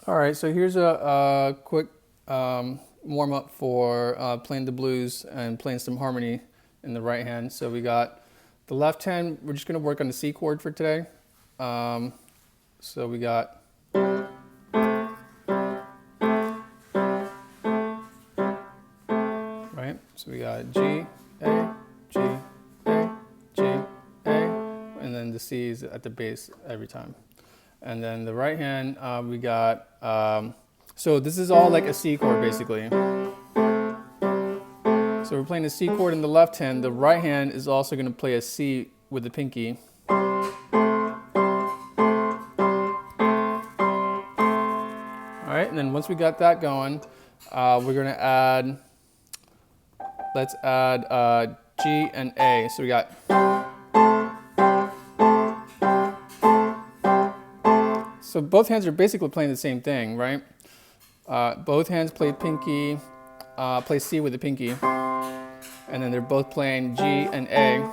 All right, so here's a quick warm up for playing the blues and playing some harmony in the right hand. So we got the left hand, we're just going to work on the C chord for today. So we got, right? So we got G, A, G, A, G, A, and then the C is at the bass every time. And then the right hand, we got, so this is all like a C chord basically. So we're playing a C chord in the left hand. The right hand is also going to play a C with the pinky. All right, and then once we got that going, we're going to add, let's add G and A. So we got, so both hands are basically playing the same thing, right? Both hands play pinky, play C with the pinky, and then they're both playing G and A.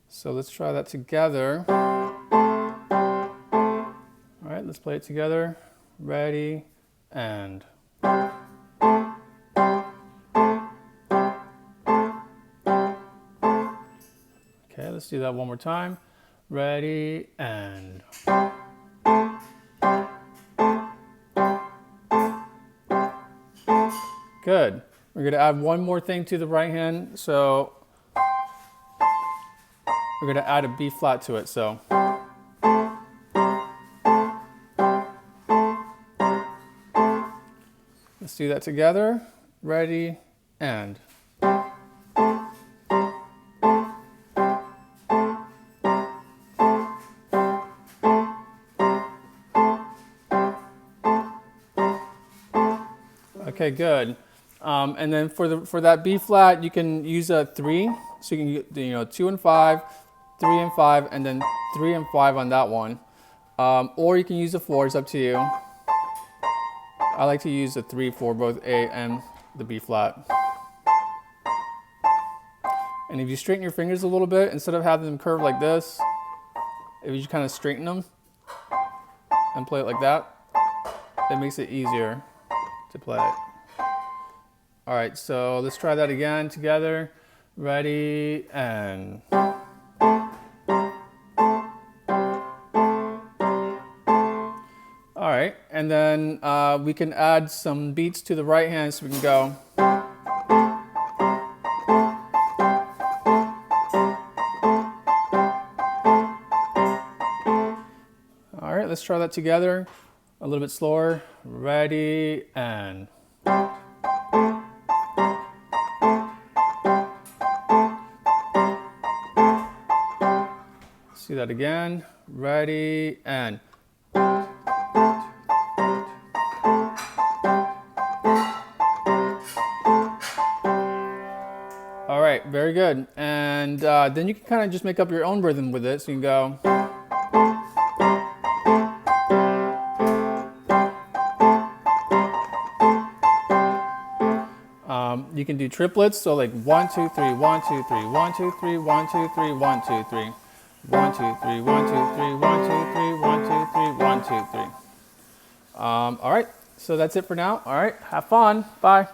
So let's try that together. All right, let's play it together. Ready, and. Okay, let's do that one more time. Ready, and. Good. We're going to add one more thing to the right hand. So we're going to add a B flat to it. So let's do that together. Ready, and. Okay, good. And then for that B flat, you can use a 3. So you can 2 and 5, 3 and 5, and then 3 and 5 on that one. Or you can use a 4. It's up to you. I like to use a 3 for both A and the B flat. And if you straighten your fingers a little bit, instead of having them curve like this, if you just kind of straighten them and play it like that, it makes it easier to play it. All right, so let's try that again together. Ready, and. All right, and then we can add some beats to the right hand, so we can go. All right, let's try that together. A little bit slower. Ready, and. Let's do that again. Ready, and. All right, very good. And then you can kind of just make up your own rhythm with it. So you can go. You can do triplets, so like 1, 2, 3, 1, 2, 3, 1, 2, 3, 1, 2, 3, 1, 2, 3, 1, 2, 3, 1, 2, 3, 1, 2, 3, 1, 2, 3, 1, 2, 3. All right, so that's it for now. All right, have fun. Bye.